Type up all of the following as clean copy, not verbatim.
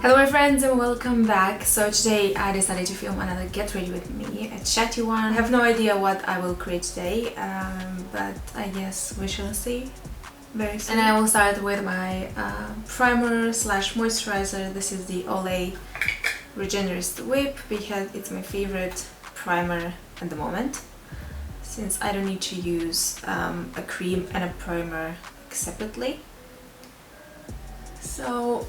Hello my friends and welcome back. So today I decided to film another get ready with me, a chatty one. I have no idea what I will create today, but I guess we shall see very soon. And I will start with my primer slash moisturizer. This is the Olay Regenerist Whip because it's my favorite primer at the moment, since I don't need to use a cream and a primer separately. So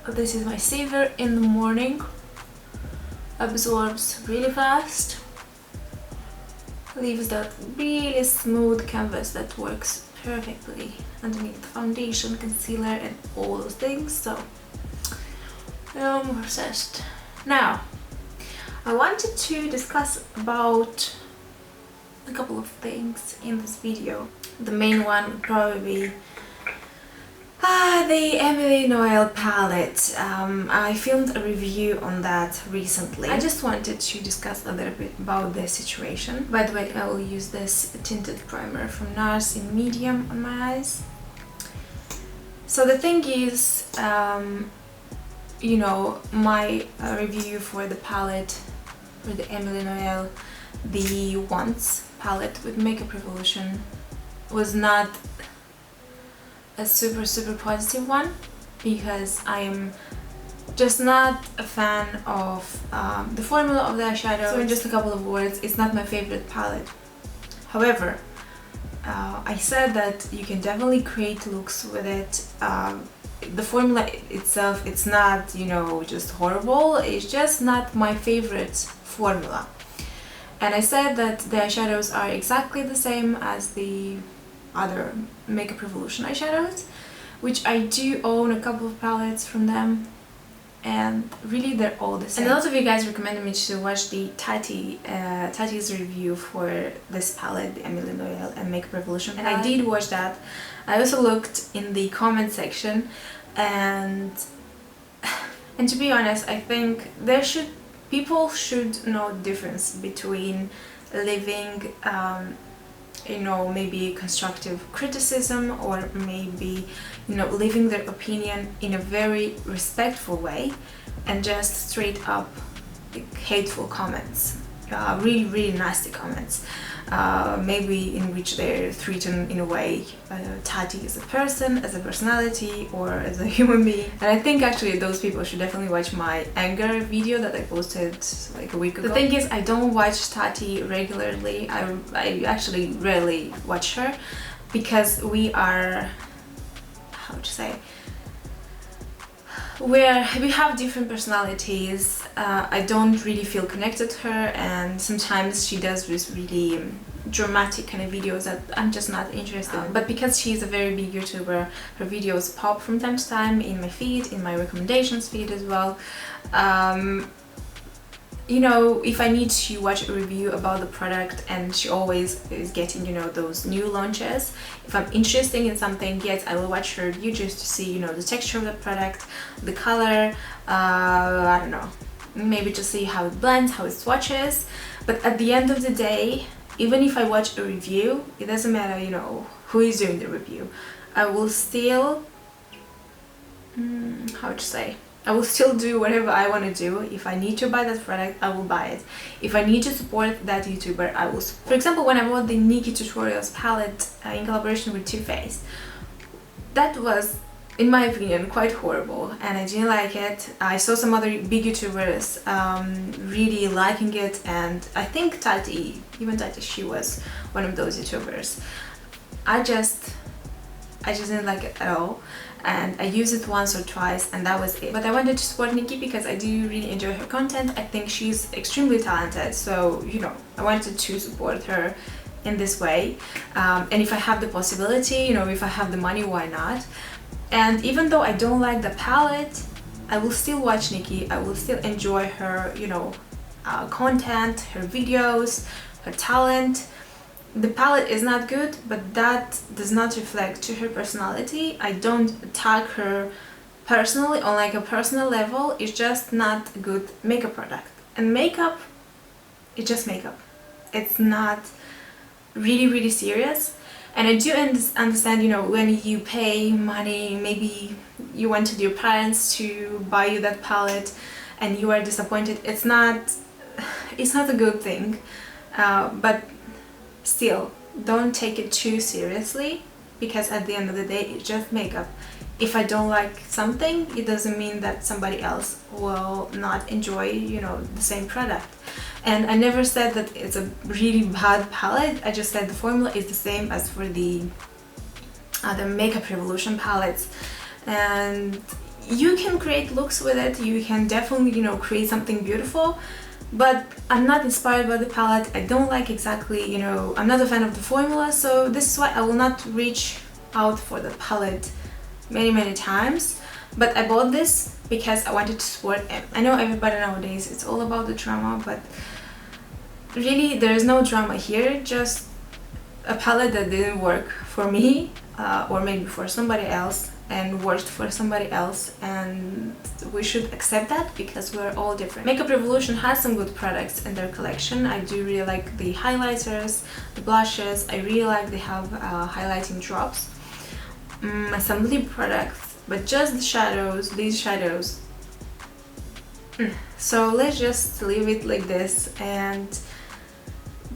this is my saver in the morning. Absorbs really fast, leaves that really smooth canvas that works perfectly underneath the foundation, concealer and all those things. So I'm obsessed. Now I wanted to discuss about a couple of things in this video. The main one would probably be the Emily Noel palette. I filmed a review on that recently. I just wanted to discuss a little bit about the situation. By the way, I will use this tinted primer from Nars in medium on my eyes. So the thing is, you know, my review for the palette, for the Emily Noel, the Once palette with Makeup Revolution, was not a super positive one, because I am just not a fan of the formula of the eyeshadow. So in just a couple of words, it's not my favorite palette. However, I said that you can definitely create looks with it. The formula itself, it's not, you know, just horrible, it's just not my favorite formula. And I said that the eyeshadows are exactly the same as the other Makeup Revolution eyeshadows, which I do own a couple of palettes from them, and really they're all the same. And a lot of you guys recommended me to watch the Tatty's review for this palette, the Emily Noel and Makeup Revolution, and I did watch that. I also looked in the comment section, and to be honest, I think people should know the difference between living you know, maybe constructive criticism, or maybe, you know, leaving their opinion in a very respectful way, and just straight up like, hateful comments, really nasty comments, maybe in which they're threatened in a way Tatty as a person, as a personality, or as a human being. And I think actually those people should definitely watch my anger video that I posted like a week ago. The thing is, I don't watch Tatty regularly. I actually rarely watch her, because we are, how to say, we have different personalities. I don't really feel connected to her, and sometimes she does this really dramatic kind of videos that I'm just not interested in. But because she's a very big YouTuber, her videos pop from time to time in my feed, in my recommendations feed as well. You know, if I need to watch a review about the product, and she always is getting, you know, those new launches, if I'm interested in something, yes, I will watch her review just to see, you know, the texture of the product, the color, I don't know, maybe to see how it blends, how it swatches. But at the end of the day, even if I watch a review, it doesn't matter, you know, who is doing the review. I will still, how to say, I will still do whatever I want to do. If I need to buy that product, I will buy it. If I need to support that YouTuber, I will support. For example, when I bought the Nikki Tutorials palette in collaboration with Too Faced, that was, in my opinion, quite horrible, and I didn't like it. I saw some other big YouTubers really liking it, and I think Tatty, even Tatty, she was one of those YouTubers. I just didn't like it at all, and I used it once or twice, and that was it. But I wanted to support Nikki because I do really enjoy her content. I think she's extremely talented, so, you know, I wanted to support her in this way. And if I have the possibility, you know, if I have the money, why not? And even though I don't like the palette, I will still watch Nikki. I will still enjoy her, you know, content, her videos, her talent. The palette is not good, but that does not reflect to her personality. I don't attack her personally on like a personal level. It's just not a good makeup product. And makeup, it's just makeup. It's not really serious. And I do understand, you know, when you pay money, maybe you wanted your parents to buy you that palette and you are disappointed. It's not a good thing, but still, don't take it too seriously, because at the end of the day, it's just makeup. If I don't like something, it doesn't mean that somebody else will not enjoy, you know, the same product. And I never said that it's a really bad palette. I just said the formula is the same as for the other Makeup Revolution palettes, and you can create looks with it. You can definitely, you know, create something beautiful. But I'm not inspired by the palette. I don't like exactly, you know, I'm not a fan of the formula, so this is why I will not reach out for the palette many times. But I bought this because I wanted to support it. I know everybody nowadays, it's all about the drama, but really there is no drama here, just a palette that didn't work for me, or maybe for somebody else, and worked for somebody else, and we should accept that because we're all different. Makeup Revolution has some good products in their collection. I do really like the highlighters, the blushes. I really like they have highlighting drops, some lip products, but just the shadows, these shadows. So let's just leave it like this, and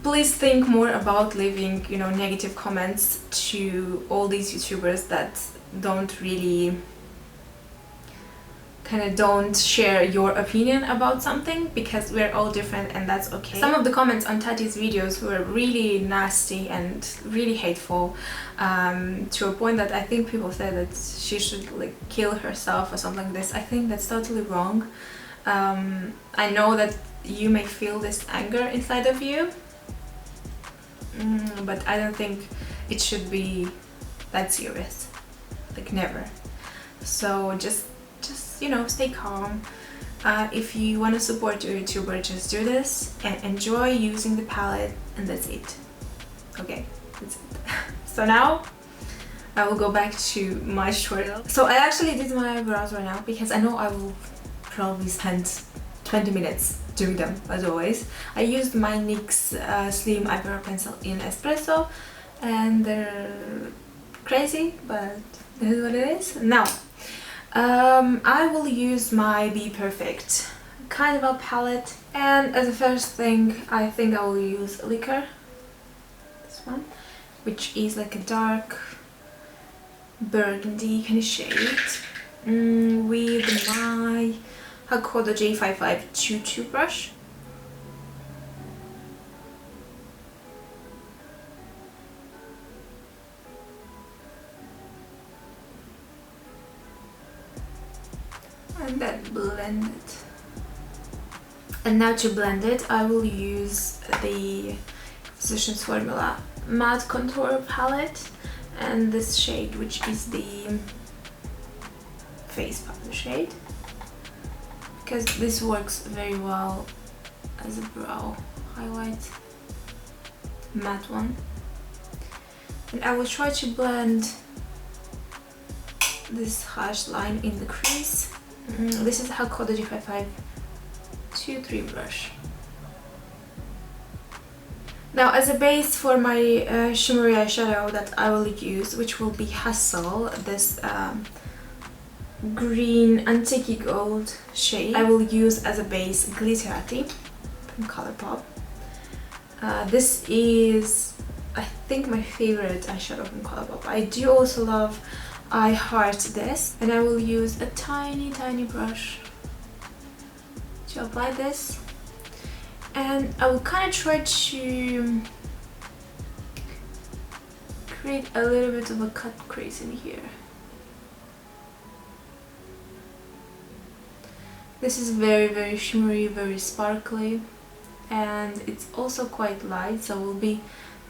please think more about leaving, you know, negative comments to all these YouTubers that don't really don't share your opinion about something, because we're all different and that's okay. Some of the comments on Tati's videos were really nasty and really hateful, to a point that I think people said that she should like kill herself or something like this. I think that's totally wrong. I know that you may feel this anger inside of you, but I don't think it should be that serious, like never. So just you know, stay calm. If you want to support your YouTuber, just do this and enjoy using the palette, and that's it. Okay, that's it. So now I will go back to my tutorial. So I actually did my eyebrows right now because I know I will probably spend 20 minutes doing them as always. I used my NYX Slim eyebrow pencil in espresso, and they're crazy, but this is what it is. Now I will use my BPerfect Carnival palette, and as a first thing I think I will use Liquor, this one, which is like a dark burgundy kind of shade, with my Hakoda J5522 brush. And then blend it. And now to blend it, I will use the Physicians Formula Matte Contour Palette, and this shade, which is the Face Powder shade, because this works very well as a brow highlight, matte one. And I will try to blend this harsh line in the crease. This is Hakoda J5523 brush. Now, as a base for my shimmery eyeshadow that I will use, which will be Hustle, this green antique gold shade, I will use as a base Glitterati from ColourPOP. This is, I think, my favorite eyeshadow from ColourPOP. I do also love I Heart This, and I will use a tiny brush to apply this, and I will kind of try to create a little bit of a cut crease in here. This is very shimmery, very sparkly, and it's also quite light, so it will be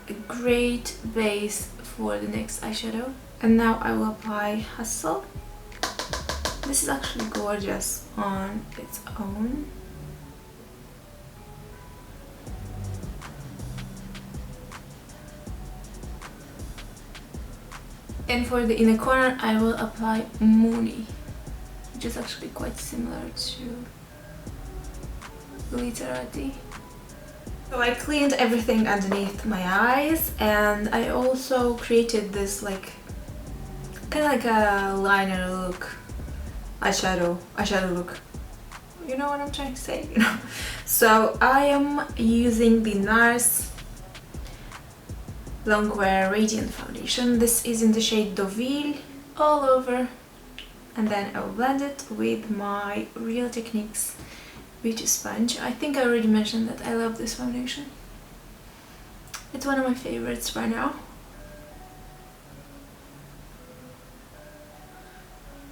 a great base for the next eyeshadow. And now I will apply Hustle. This is actually gorgeous on its own. And for the inner corner, I will apply Mooney, which is actually quite similar to Glitterati. So I cleaned everything underneath my eyes, and I also created this like kind of like a liner look, eyeshadow look. You know what I'm trying to say? So I am using the Nars Longwear Radiant Foundation. This is in the shade Deauville, all over. And then I will blend it with my Real Techniques Beauty Sponge. I think I already mentioned that I love this foundation. It's one of my favorites right now.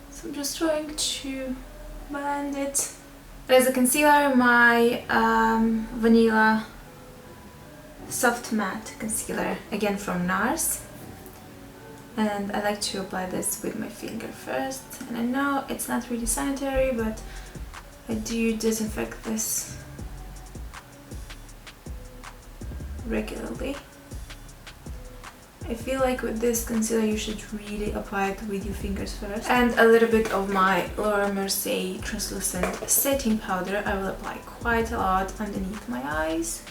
So I'm just trying to blend it. As a concealer, my Vanilla Soft Matte concealer, again from Nars. And I like to apply this with my finger first. And I know it's not really sanitary, but I do disinfect this regularly. I feel like with this concealer you should really apply it with your fingers first. And a little bit of my Mercier translucent setting powder I will apply quite a lot underneath my eyes.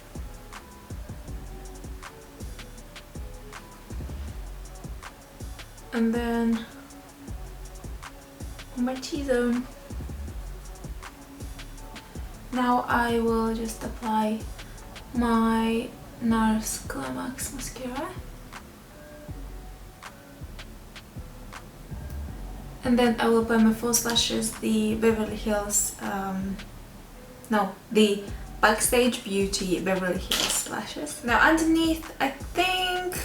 And then on my T-zone. Now I will just apply my Nars Climax mascara. And then I will apply my false lashes, the Beverly Hills, the Backstage Beauty Beverly Hills lashes. Now underneath, I think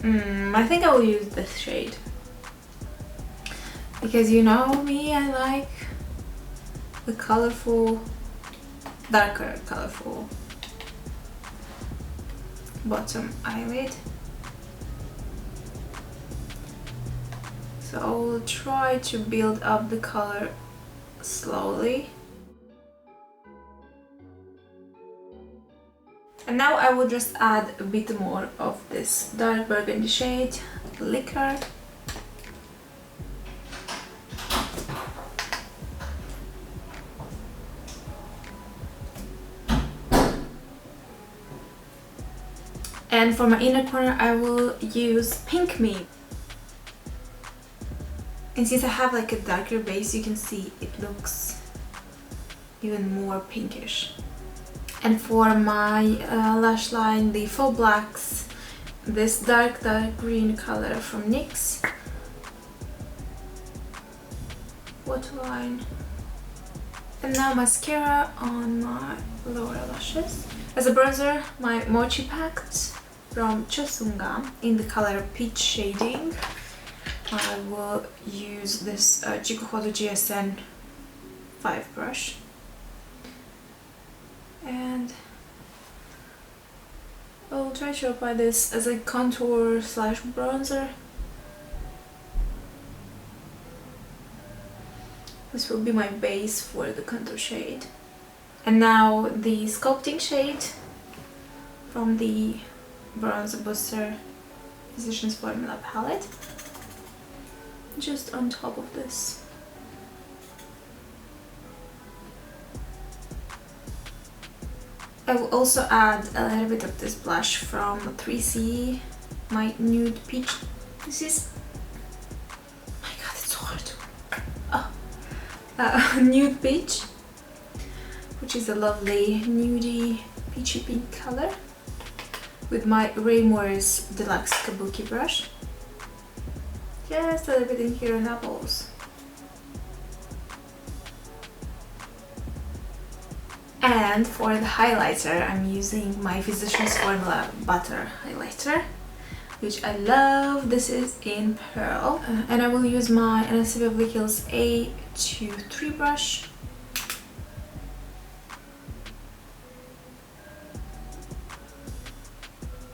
I will use this shade. Because you know me, I like the colorful, darker colorful bottom eyelid. So I will try to build up the color slowly. And now I will just add a bit more of this dark burgundy shade, Liquor. And for my inner corner I will use Pink Me. And since I have like a darker base, you can see it looks even more pinkish. And for my lash line, the Faux Blacks, this dark green color from Nyx. Waterline. And now mascara on my lower lashes. As a bronzer, my Mochi Pact from Chosunga in the color Peach Shading. I will use this Chikuhodo GSN 5 brush. And I will try to apply this as a contour slash bronzer. This will be my base for the contour shade. And now the sculpting shade from the Bronzer Booster Physicians Formula palette. Just on top of this. I will also add a little bit of this blush from 3C, my Nude Peach. This is, oh my god, it's so hard. Nude Peach, which is a lovely nudie peachy pink color, with my Raymore's Deluxe Kabuki brush. Just a little bit in here on apples. And for the highlighter, I'm using my Physicians Formula Butter Highlighter, which I love. This is in Pearl. And I will use my NYX Beverly Hills A23 brush.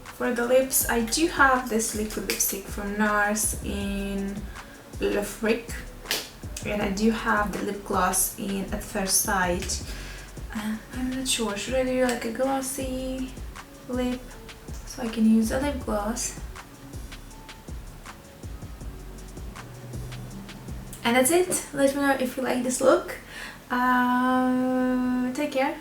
For the lips, I do have this liquid lipstick from Nars in Le Fric, and I do have the lip gloss in At First Sight. I'm not sure, should I do like a glossy lip? So I can use a lip gloss. And that's it. Let me know if you like this look. Take care.